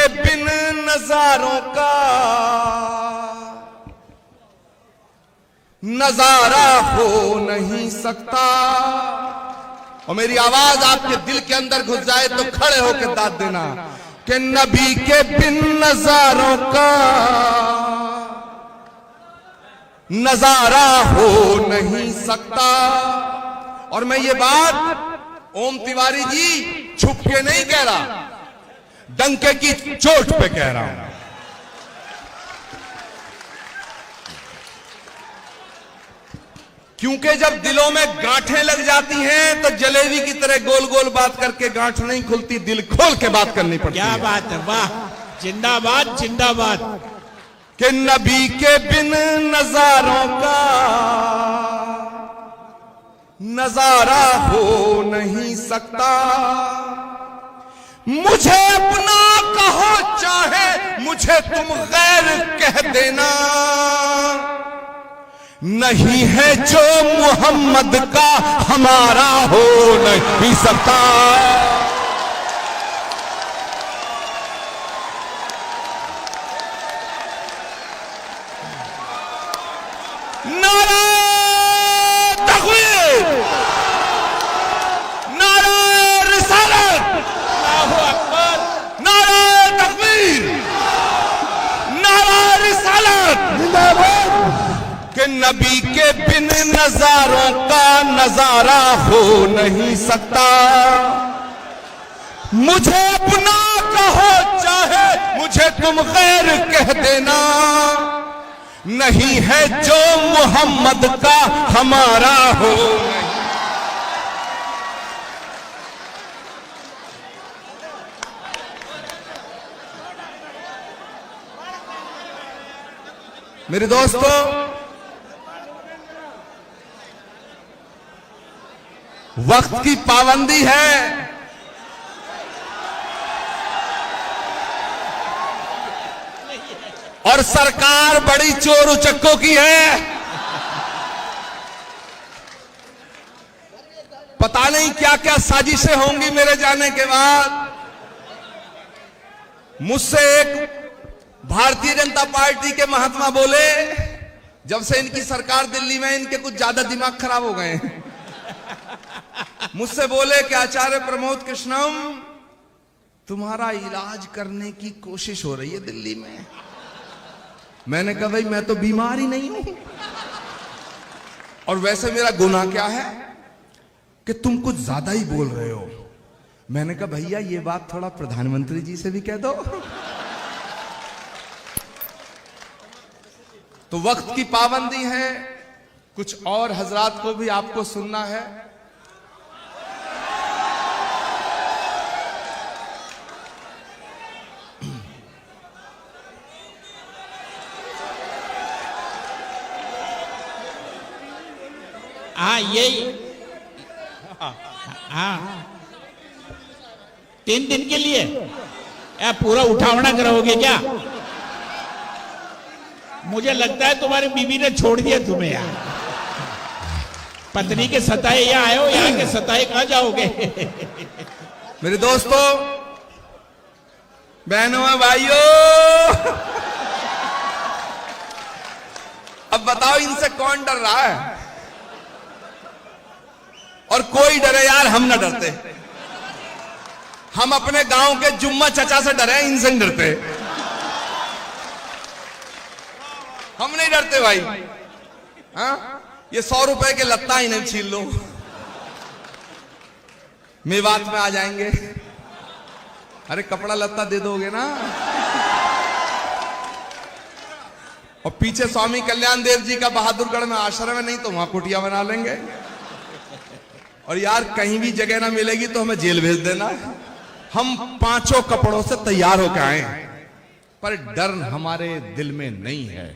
के बिन नजारों का नजारा हो नहीं सकता। और मेरी आवाज आपके दिल के अंदर घुस जाए तो खड़े होकर दाद देना कि नबी के बिन नजारों का नजारा हो नहीं सकता। और मैं ये बात ओम तिवारी जी छुप के नहीं कह रहा, डंके की चोट पे कह रहा हूं। क्योंकि जब दिलों में गांठें लग जाती हैं तो जलेबी की तरह गोल गोल बात करके गांठ नहीं खुलती, दिल खोल के बात करनी पड़ती है। क्या बात है, वाह, जिंदाबाद जिंदाबाद। कि नबी के बिन नजारों का नजारा हो नहीं सकता। मुझे अपना कहो चाहे मुझे तुम गैर कह देना, नहीं है जो मोहम्मद का हमारा हो नहीं सकता। नारा तकबीर, नारा रिसालत, अल्लाहू अकबर, नारा तकबीर, नारा रिसालत जिंदाबाद। कि नबी के बिन नजारों का नजारा हो नहीं सकता। मुझे अपना कहो चाहे मुझे तुम गैर कह देना, नहीं है जो मोहम्मद का हमारा हो। मेरे दोस्तों, वक्त की पाबंदी है। और सरकार बड़ी चोर उचक्कों की है। पता नहीं क्या क्या साजिशें होंगी मेरे जाने के बाद। मुझसे एक भारतीय जनता पार्टी के महात्मा बोले, जब से इनकी सरकार दिल्ली में, इनके कुछ ज्यादा दिमाग खराब हो गए हैं। मुझसे बोले कि आचार्य प्रमोद कृष्णम, तुम्हारा इलाज करने की कोशिश हो रही है दिल्ली में। मैंने कहा भाई मैं तो बीमार ही नहीं हूं, और वैसे मेरा गुनाह क्या है कि तुम कुछ ज्यादा ही बोल रहे हो। मैंने कहा भैया ये बात थोड़ा प्रधानमंत्री जी से भी कह दो। तो वक्त की पाबंदी है, कुछ और हजरात को भी आपको सुनना है। हाँ यही, हाँ 3 दिन के लिए या पूरा उठावना कराओगे क्या? मुझे लगता है तुम्हारी बीवी ने छोड़ दिया तुम्हें यार। पत्नी के सताए यहाँ आए हो, यहाँ के सताए कहाँ जाओगे? मेरे दोस्तों, बहनों भाइयों, अब बताओ इनसे कौन डर रहा है? और कोई डरे यार, हम ना डरते। हम अपने गांव के जुम्मा चचा से डरे, इनसे नहीं डरते। हम नहीं डरते भाई। हाँ, ये 100 रुपए के लत्ता ही नहीं छीन लो, मेवात में आ जाएंगे। अरे कपड़ा लत्ता दे दोगे ना। और पीछे स्वामी कल्याण देव जी का बहादुरगढ़ में आश्रम है, नहीं तो वहां कुटिया बना लेंगे। और यार कहीं भी जगह ना मिलेगी तो हमें जेल भेज देना। हम 5 कपड़ों से तैयार होकर आए, पर डर हमारे दिल में नहीं है।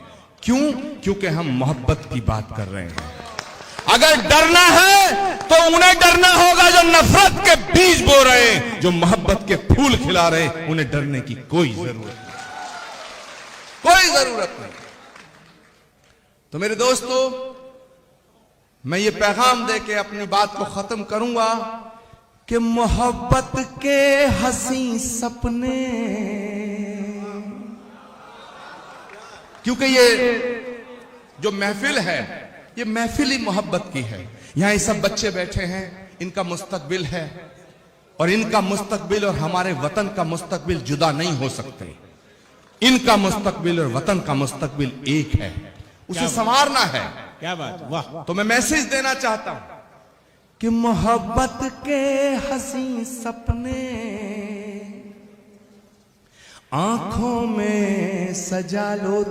क्यों? क्योंकि हम मोहब्बत की बात कर रहे हैं। अगर डरना है तो उन्हें डरना होगा जो नफरत के बीज बो रहे हैं, जो मोहब्बत के फूल खिला रहे हैं। उन्हें डरने की कोई जरूरत नहीं, कोई जरूरत नहीं। तो मेरे दोस्तों, मैं ये पैगाम दे के अपनी बात को खत्म करूंगा कि मोहब्बत के हंसी सपने क्योंकि ये जो महफिल है, ये महफिल ही मोहब्बत की है। यहां ये सब बच्चे बैठे हैं, इनका मुस्तकबिल है, और इनका मुस्तकबिल और हमारे वतन का मुस्तकबिल जुदा नहीं हो सकते। इनका मुस्तकबिल और वतन का मुस्तकबिल एक है, उसे संवारना है। क्या बात, वाह। तो मैं मैसेज देना चाहता हूं कि मोहब्बत के हंसी सपने आंखों में सजा लो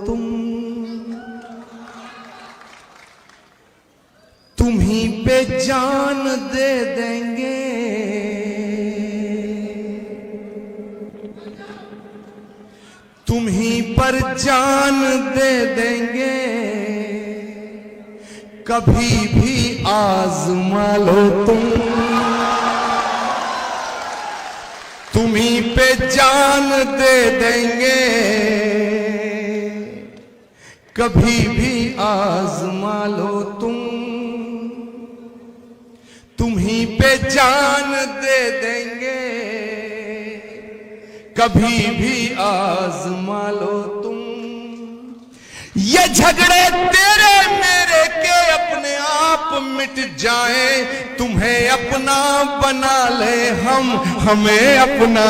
तुम ही पे जान दे देंगे, तुम ही पर जान दे देंगे, कभी भी आजमा लो तुम ही पे जान दे देंगे, कभी भी आजमा लो तुम ही पे जान दे देंगे, कभी भी आजमा लो तुम। ये झगड़े तेरे मेरे के अपने आप मिट जाए, तुम्हें अपना बना ले हम, हमें अपना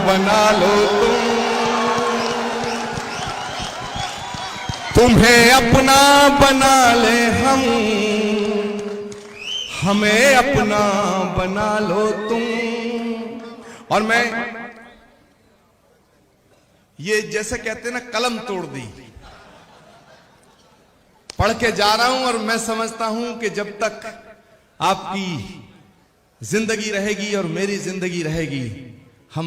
बना लो तुम्हें अपना बना ले हम, हमें अपना बना लो तुम। और मैं ये जैसे कहते हैं ना, कलम तोड़ दी, पढ़ के जा रहा हूं, और मैं समझता हूं कि जब तक आपकी जिंदगी रहेगी और मेरी जिंदगी रहेगी, हम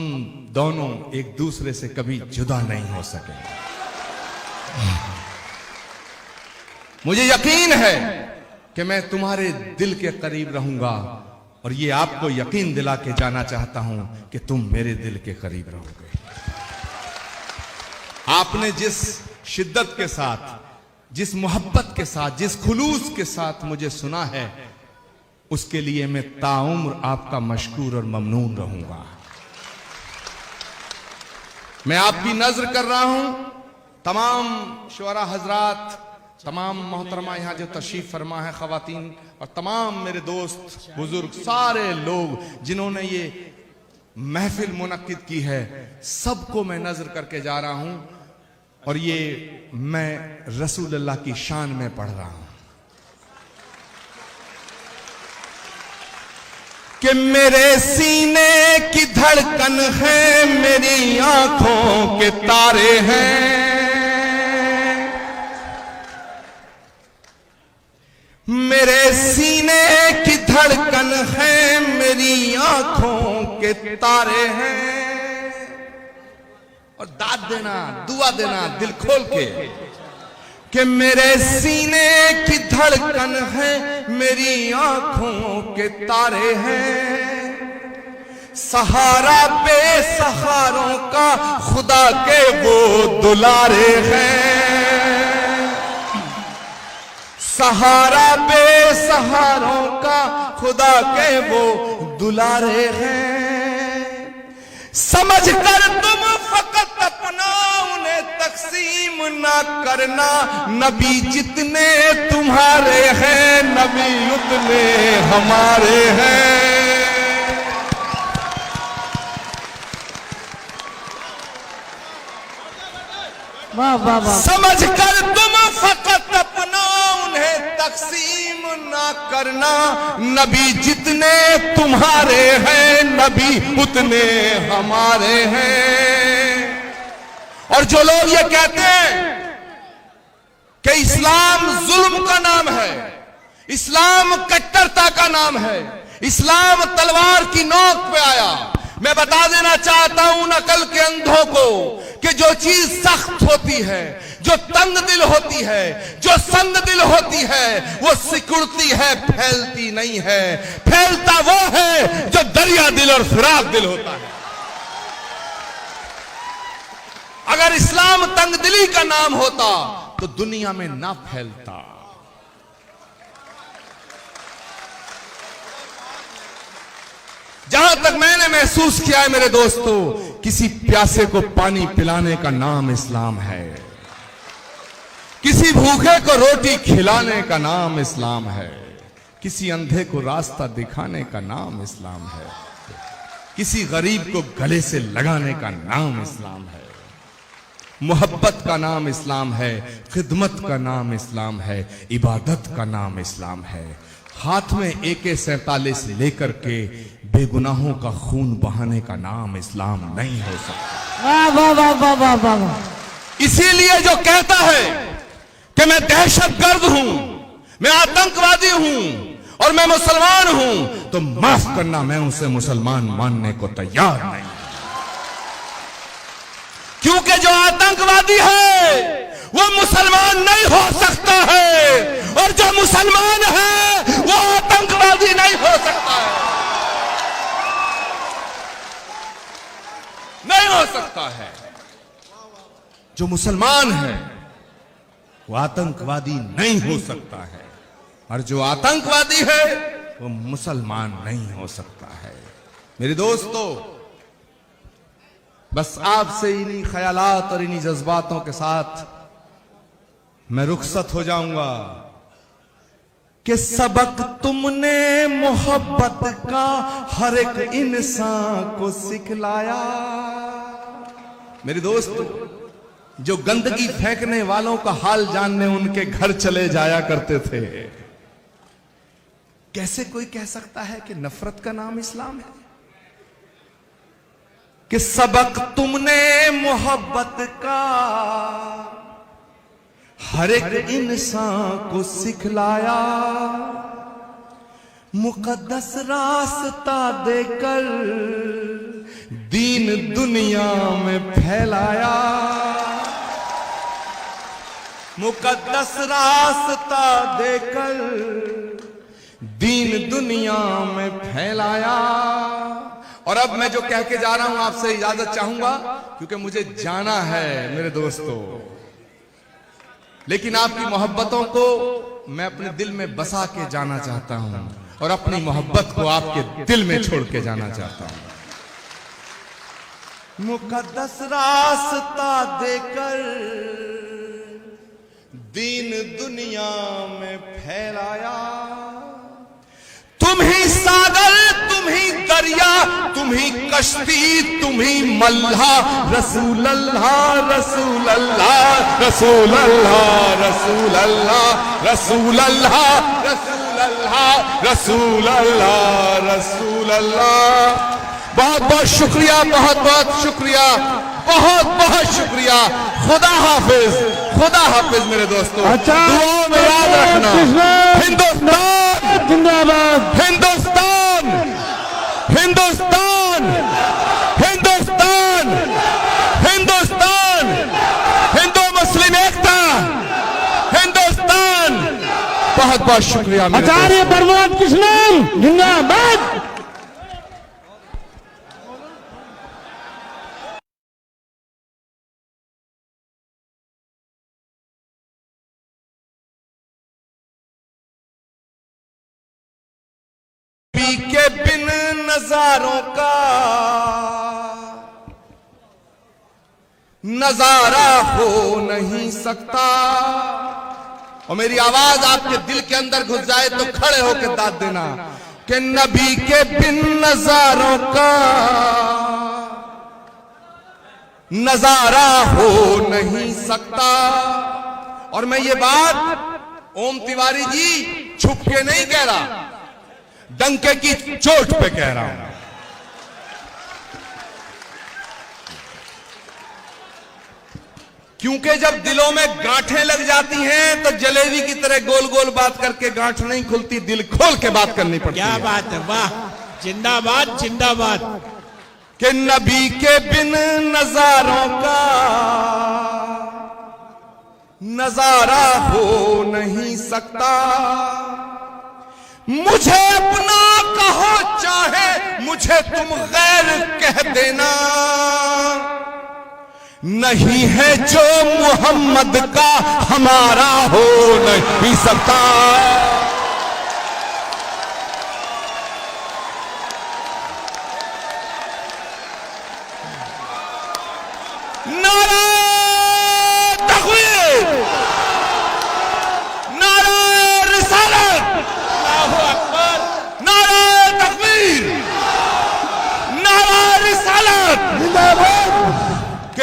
दोनों एक दूसरे से कभी जुदा नहीं हो सकेंगे। मुझे यकीन है कि मैं तुम्हारे दिल के करीब रहूंगा, और ये आपको यकीन दिला के जाना चाहता हूं कि तुम मेरे दिल के करीब रहोगे। आपने जिस शिद्दत के साथ, जिस मोहब्बत के साथ, जिस खुलूस के साथ मुझे सुना है, उसके लिए मैं ताउम्र आपका मशकूर और ममनून रहूंगा। मैं आपकी नजर कर रहा हूं, तमाम शुअरा हजरात, तमाम मोहतरमा यहां जो तशरीफ फरमा है, खवातीन, और तमाम मेरे दोस्त बुजुर्ग, सारे लोग जिन्होंने ये महफिल मुनक्किद की है, सबको मैं नजर करके जा रहा हूं, और ये मैं रसूलुल्लाह की शान में पढ़ रहा हूं कि मेरे सीने की धड़कन है, मेरी आंखों के तारे हैं, मेरे सीने की धड़कन है, मेरी आंखों के तारे हैं। और दाद देना, दुआ देना दिल खोल के कि मेरे सीने की धड़कन है, मेरी आंखों के तारे हैं, सहारा बेसहारों का खुदा के वो दुलारे हैं, सहारा बेसहारों का खुदा के वो दुलारे हैं। समझ कर तुम फकत अपना उन्हें तकसीम ना करना, नबी जितने तुम्हारे हैं, नबी उतने हमारे हैं। वाह वाह वाह। समझ कर तुम फकत अपना उन्हें तकसीम ना करना, नबी जितने तुम्हारे हैं, नबी उतने हमारे हैं। और जो लोग ये कहते हैं कि इस्लाम जुल्म का नाम है, इस्लाम कट्टरता का नाम है, इस्लाम तलवार की नोक पे आया, मैं बता देना चाहता हूं उन अकल के अंधों को कि जो चीज सख्त होती है, जो तंग दिल होती है, जो संग दिल होती है, वो सिकुड़ती है, फैलती नहीं है। फैलता वो है जो दरिया दिल और फिराक दिल होता है। अगर इस्लाम तंग दिली का नाम होता तो दुनिया में ना फैलता। जहां तक मैंने महसूस किया है मेरे दोस्तों, किसी प्यासे को पानी पिलाने का नाम इस्लाम है। किसी भूखे को रोटी खिलाने का नाम इस्लाम है, किसी अंधे को रास्ता दिखाने का नाम इस्लाम है, किसी गरीब को गले से लगाने का नाम इस्लाम है। मोहब्बत का नाम इस्लाम है, खिदमत का नाम इस्लाम है, इबादत का नाम इस्लाम है। हाथ में AK-47 लेकर के बेगुनाहों का खून बहाने का नाम इस्लाम नहीं हो सकता। वाह वाह वाह वाह वाह वाह वाह। इसीलिए जो कहता है कि मैं दहशतगर्द हूं, मैं आतंकवादी हूं और मैं मुसलमान हूं, तो माफ करना, मैं उसे मुसलमान मानने को तैयार नहीं। क्योंकि जो आतंकवादी है वो मुसलमान नहीं हो सकता है, और जो मुसलमान है वो आतंकवादी नहीं हो सकता है, नहीं हो सकता है। जो मुसलमान है वो आतंकवादी नहीं हो सकता है, और जो आतंकवादी है वो मुसलमान नहीं हो सकता है। मेरे दोस्तों, बस आपसे इन्हीं ख्यालात और इन्हीं जज्बातों के साथ मैं रुखसत हो जाऊंगा कि सबक तुमने मोहब्बत का हर एक इंसान को सिखलाया। मेरे दोस्तों, जो गंदगी फेंकने वालों का हाल जानने उनके घर चले जाया करते थे, कैसे कोई कह सकता है कि नफरत का नाम इस्लाम है? कि सबक तुमने मोहब्बत का हर एक इंसान को सिखलाया, मुकद्दस रास्ता देकर दीन दुनिया में फैलाया, मुकद्दस रास्ता देकर दीन दुनिया में फैलाया। और अब मैं जो कह के जा रहा हूं आपसे इजाजत चाहूंगा, क्योंकि मुझे जाना है मेरे दोस्तों। लेकिन आपकी मोहब्बतों को मैं अपने दिल में बसा के जाना चाहता हूं, और अपनी मोहब्बत को आपके दिल में छोड़ के जाना चाहता हूं। मुकद्दस रास्ता देकर दीन दुनिया में फैलाया, तुम ही सागर, तुम ही दरिया, तुम ही कश्ती, तुम ही मल्हा। रसूल अल्लाह रसूल अल्लाह रसूल अल्लाह रसूल अल्लाह रसूल अल्लाह रसूल अल्लाह रसूल अल्लाह रसूल अल्लाह। बहुत बहुत शुक्रिया, बहुत बहुत शुक्रिया, बहुत बहुत शुक्रिया। खुदा हाफिज, खुदा हाफिज मेरे दोस्तों। दुआओं में याद रखना। हिंदुस्तान जिंदाबाद, हिंदुस्तान हिंदुस्तान हिंदुस्तान हिंदुस्तान, हिंदू मुस्लिम एकता, हिंदुस्तान। बहुत बहुत शुक्रिया मेरे आचार्य प्रमोद कृष्णन जिंदाबाद। के बिन नजारों का नजारा हो नहीं सकता। और मेरी आवाज आपके दिल के अंदर घुस जाए तो खड़े होकर दाद देना कि नबी के बिन नजारों का नजारा हो नहीं सकता। और मैं ये बात ओम तिवारी जी छुप के नहीं कह रहा, डंके की चोट पे कह रहा हूं। क्योंकि जब दिलों में गांठें लग जाती हैं तो जलेबी की तरह गोल गोल बात करके गांठ नहीं खुलती, दिल खोल के बात करनी पड़ती है। क्या बात है, वाह, जिंदाबाद जिंदाबाद। कि नबी के बिन नजारों का नजारा हो नहीं सकता। मुझे अपना कहो चाहे मुझे तुम गैर कह देना, नहीं है जो मोहम्मद का हमारा हो नहीं सकता। नारा तकबीर,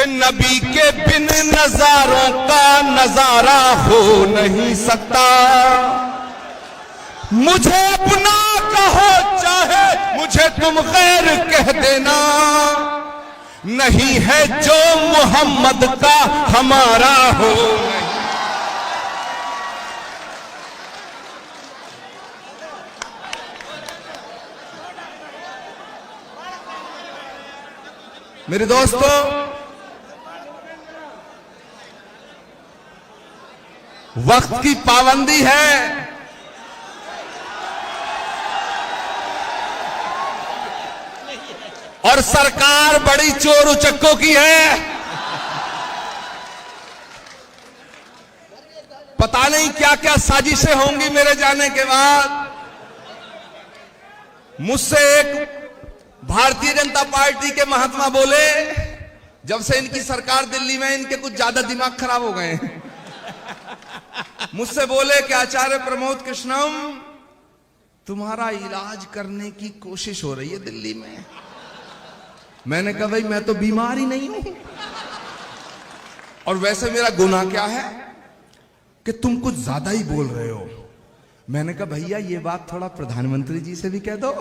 कि नबी के बिन नजारों का नजारा हो नहीं सकता। मुझे अपना कहो चाहे मुझे तुम गैर कह देना, नहीं है जो मोहम्मद का हमारा हो। मेरे दोस्तों, वक्त की पाबंदी है और सरकार बड़ी चोर उचक्कों की है। पता नहीं क्या क्या साजिशें होंगी मेरे जाने के बाद। मुझसे एक भारतीय जनता पार्टी के महात्मा बोले, जब से इनकी सरकार दिल्ली में, इनके कुछ ज्यादा दिमाग खराब हो गए हैं। मुझसे बोले कि आचार्य प्रमोद कृष्णम, तुम्हारा इलाज करने की कोशिश हो रही है दिल्ली में। मैंने कहा भाई मैं तो बीमार ही नहीं हूं, और वैसे मेरा गुनाह क्या है कि तुम कुछ ज्यादा ही बोल रहे हो। मैंने कहा भैया ये बात थोड़ा प्रधानमंत्री जी से भी कह दो।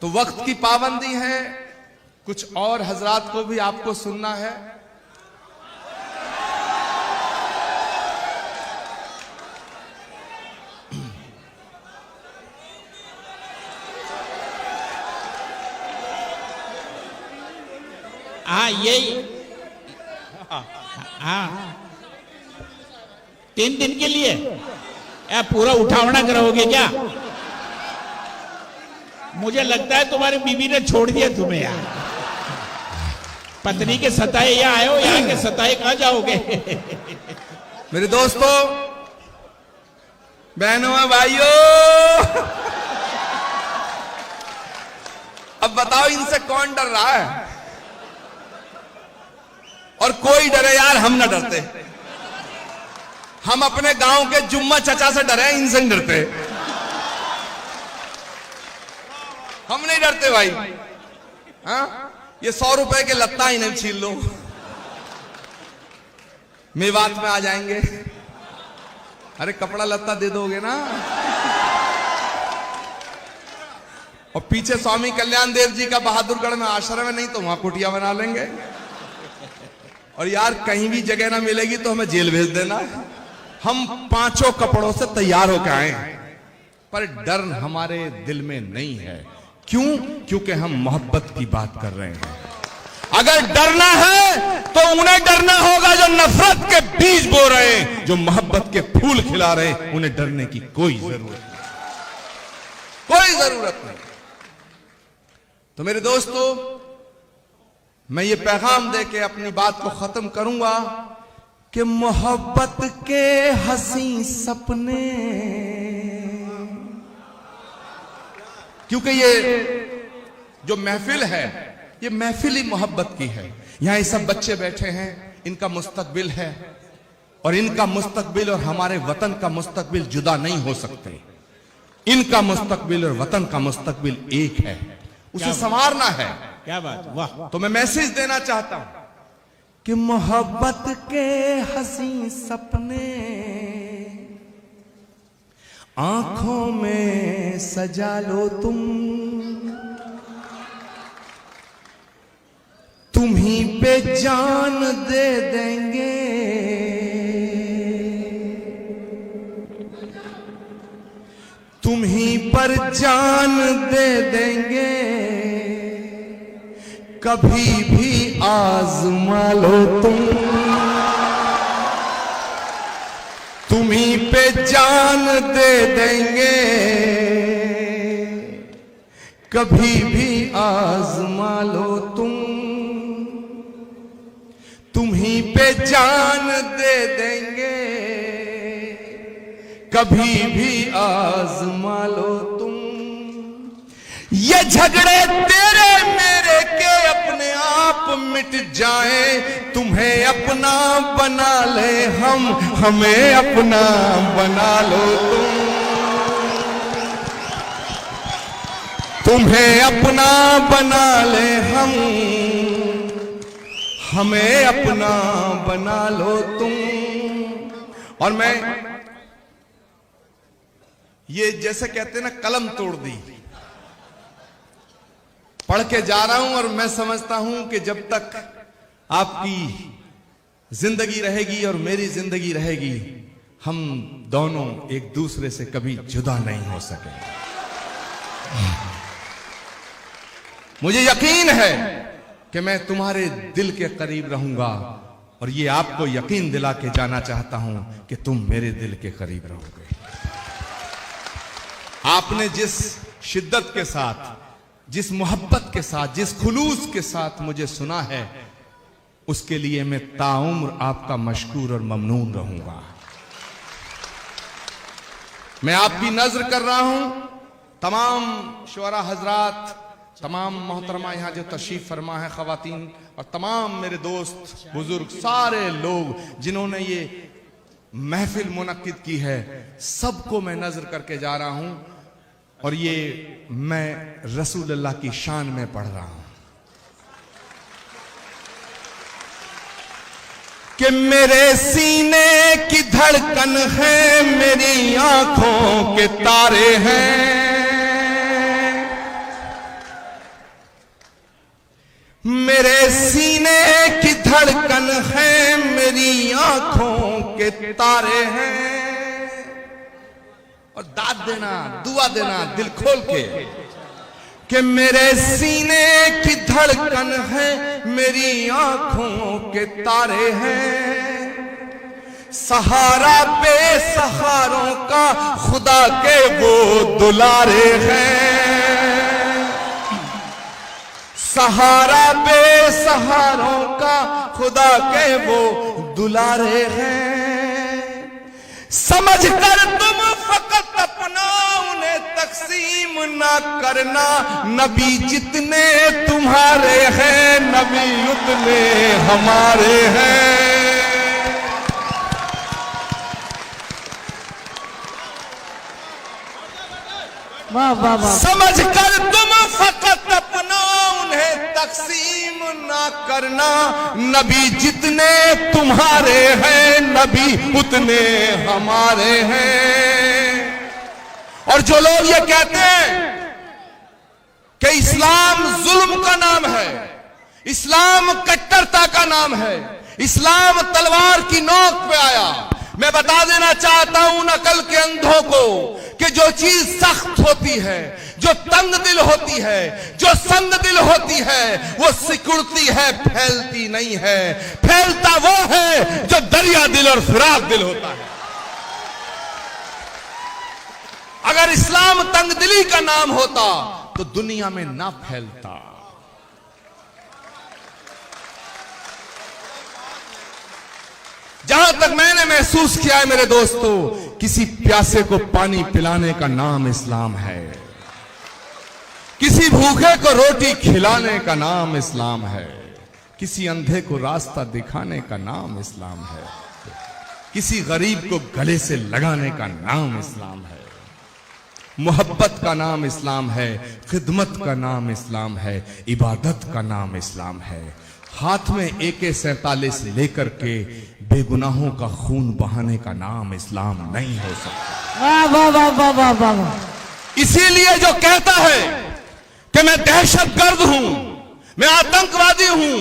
तो वक्त की पाबंदी है, कुछ और हजरात को भी आपको सुनना है। हाँ यही, हाँ 3 दिन के लिए पूरा उठावना कराओगे क्या? मुझे लगता है तुम्हारी बीवी ने छोड़ दिया तुम्हें यार। पत्नी के सताए यहाँ आए हो, यहाँ के सताए कहां जाओगे? मेरे दोस्तों, बहनों भाइयों, अब बताओ इनसे कौन डर रहा है? और कोई डरे यार, हम ना डरते। हम अपने गांव के जुम्मा चचा से डरे, इनसे नहीं डरते। हम नहीं डरते भाई। हाँ, ये 100 रुपए के लत्ता ही नहीं छीन लो, मेवात में आ जाएंगे। अरे कपड़ा लत्ता दे दोगे ना। और पीछे स्वामी कल्याण देव जी का बहादुरगढ़ में आश्रम है, नहीं तो वहां कुटिया बना लेंगे। और यार कहीं भी जगह ना मिलेगी तो हमें जेल भेज देना। हम 5 कपड़ों से तैयार होकर आए, पर डर हमारे दिल में नहीं है। क्यों? क्योंकि हम मोहब्बत की बात कर रहे हैं। अगर डरना है तो उन्हें डरना होगा जो नफरत के बीज बो रहे हैं, जो मोहब्बत के फूल खिला रहे हैं। उन्हें डरने की कोई जरूरत नहीं, कोई जरूरत नहीं। तो मेरे दोस्तों, मैं ये पैगाम दे के अपनी बात को खत्म करूंगा कि मोहब्बत के हंसी सपने, क्योंकि ये जो महफिल है, ये महफिल ही मोहब्बत की है। यहां ये सब बच्चे बैठे हैं, इनका मुस्तकबिल है, और इनका मुस्तकबिल और हमारे वतन का मुस्तकबिल जुदा नहीं हो सकते। इनका मुस्तकबिल और वतन का मुस्तकबिल एक है, उसे संवारना है। क्या बात, वाह। तो मैं मैसेज देना चाहता हूं कि मोहब्बत के हंसी सपने आंखों में सजा लो तुम ही पे जान दे देंगे। तुम ही पर जान दे देंगे, कभी भी आजमा लो तुम ही पे जान दे देंगे, कभी भी आजमा लो तुम ही पे जान दे देंगे, कभी भी आजमा लो ये झगड़े तेरे मेरे के अपने आप मिट जाएं, तुम्हें अपना बना ले हम, हमें अपना बना लो तुम्हें अपना बना ले हमें अपना बना लो तुम। और मैं ये जैसे कहते हैं ना, कलम तोड़ दी, पढ़ के जा रहा हूं और मैं समझता हूं कि जब तक आपकी जिंदगी रहेगी और मेरी जिंदगी रहेगी, हम दोनों एक दूसरे से कभी जुदा नहीं हो सकेंगे। मुझे यकीन है कि मैं तुम्हारे दिल के करीब रहूंगा और ये आपको यकीन दिला के जाना चाहता हूं कि तुम मेरे दिल के करीब रहोगे। आपने जिस शिद्दत के साथ, जिस मोहब्बत के साथ, जिस खुलूस के साथ मुझे सुना है, उसके लिए मैं ताउम्र आपका मशकूर और ममनून रहूंगा। मैं आपकी नजर कर रहा हूं, तमाम शुअरा हजरात, तमाम मोहतरमा यहां जो तशरीफ फरमा है, खवातीन और तमाम मेरे दोस्त बुजुर्ग, सारे लोग जिन्होंने ये महफिल मुनक्किद की है, सबको मैं नजर करके जा रहा हूं और ये मैं रसूलुल्लाह की शान में पढ़ रहा हूं कि मेरे सीने की धड़कन है, मेरी आंखों के तारे हैं, मेरे सीने की धड़कन है, मेरी आंखों के तारे हैं। और दाद देना, दुआ देना दिल खोल के कि मेरे सीने की धड़कन है, मेरी आंखों के तारे हैं, सहारा बेसहारों का खुदा के वो दुलारे हैं, सहारा बेसहारों का खुदा के वो दुलारे हैं। समझ कर तुम फकत अपना उन्हें तकसीम ना करना, नबी जितने तुम्हारे हैं, नबी उतने हमारे हैं। वाह वाह वाह। समझ कर तुम फकत अपना उन्हें तकसीम ना करना, नबी जितने तुम्हारे हैं, नबी उतने हमारे हैं। और जो लोग ये कहते हैं कि इस्लाम जुल्म का नाम है, इस्लाम कट्टरता का नाम है, इस्लाम तलवार की नोक पे आया, मैं बता देना चाहता हूं नकल के अंधों को कि जो चीज सख्त होती है, जो तंग दिल होती है, जो संग दिल होती है, वो सिकुड़ती है, फैलती नहीं है। फैलता वो है जो दरिया दिल और फिराक दिल होता है। अगर इस्लाम तंग दिली का नाम होता तो दुनिया में ना फैलता। जहां तक मैंने महसूस किया है मेरे दोस्तों, किसी प्यासे को पानी पिलाने का नाम इस्लाम है, किसी भूखे को रोटी खिलाने का नाम इस्लाम है, किसी अंधे को रास्ता दिखाने का नाम इस्लाम है, किसी गरीब को गले से लगाने का नाम इस्लाम है, मोहब्बत का नाम इस्लाम है, खिदमत का नाम इस्लाम है, इबादत का नाम इस्लाम है। हाथ में AK-47 लेकर के बेगुनाहों का खून बहाने का नाम इस्लाम नहीं हो सकता। वाह वाह वाह वाह वाह वाह वाह। इसीलिए जो कहता है कि मैं दहशतगर्द हूं, मैं आतंकवादी हूं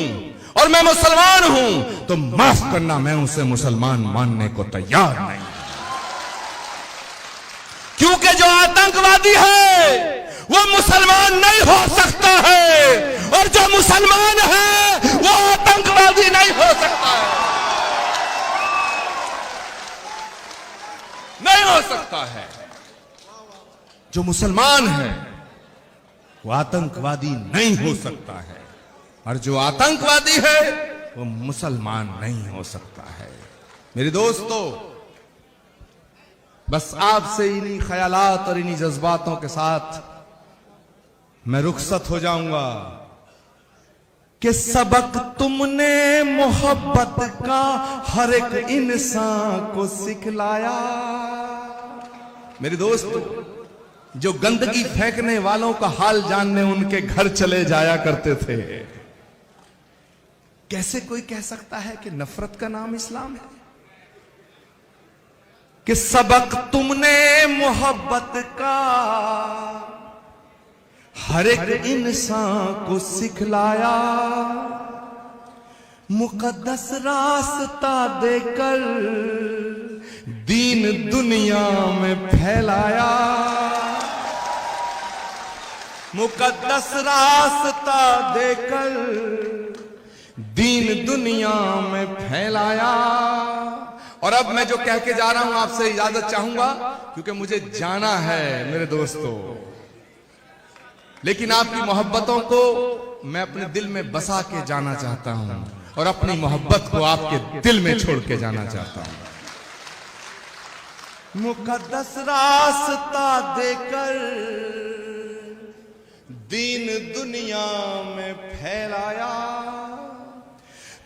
और मैं मुसलमान हूं, तो माफ करना, मैं उसे मुसलमान मानने को तैयार नहीं। क्योंकि जो आतंकवादी है वो मुसलमान नहीं हो सकता है, और जो मुसलमान है वो आतंकवादी नहीं हो सकता है, नहीं हो सकता है। जो मुसलमान है वो आतंकवादी नहीं हो सकता है, और जो आतंकवादी है वो मुसलमान नहीं हो सकता है। मेरे दोस्तों, बस आपसे इन्हीं ख्यालात और इन्हीं जज्बातों के साथ मैं रुखसत हो जाऊंगा कि सबक तुमने मोहब्बत का हर एक इंसान को सिखलाया। मेरे दोस्तों, जो गंदगी फेंकने वालों का हाल जानने उनके घर चले जाया करते थे, कैसे कोई कह सकता है कि नफरत का नाम इस्लाम है? कि सबक तुमने मोहब्बत का हर एक इंसान को सिखलाया, मुकद्दस रास्ता देकर दीन दुनिया में फैलाया, मुकद्दस रास्ता देकर दीन दुनिया में फैलाया। और अब मैं जो कह के जा रहा हूं आपसे इजाजत चाहूंगा, क्योंकि मुझे जाना है मेरे दोस्तों। लेकिन आपकी मोहब्बतों को मैं अपने दिल में बसा के जाना चाहता हूं और अपनी मोहब्बत को आपके दिल में छोड़ के जाना चाहता हूं। मुकद्दस रास्ता देकर दीन दुनिया में फैलाया,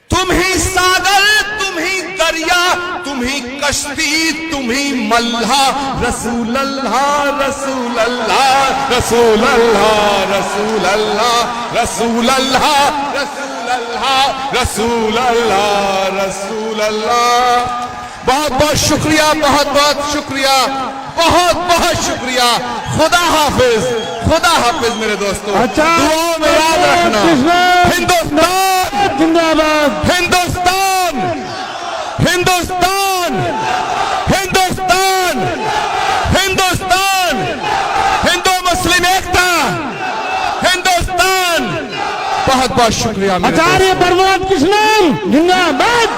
तुम ही सागर, तुम ही दरिया, तुम ही कश्ती, तुम ही मल्हा। रसूल अल्लाह रसूल अल्लाह रसूल अल्लाह रसूल अल्लाह रसूल अल्लाह रसूल अल्लाह रसूल अल्लाह रसूल अल्लाह। बहुत बहुत शुक्रिया, बहुत बहुत शुक्रिया, बहुत बहुत शुक्रिया। खुदा हाफिज, खुदा हाफिज मेरे दोस्तों। दुआओं में याद रखना। हिंदुस्तान जिंदाबाद, हिंदुस्तान हिंदुस्तान हिंदुस्तान हिंदुस्तान, हिंदू मुस्लिम एकता, हिंदुस्तान। बहुत बहुत शुक्रिया मेरे आचार्य प्रमोद कृष्णन जिंदाबाद।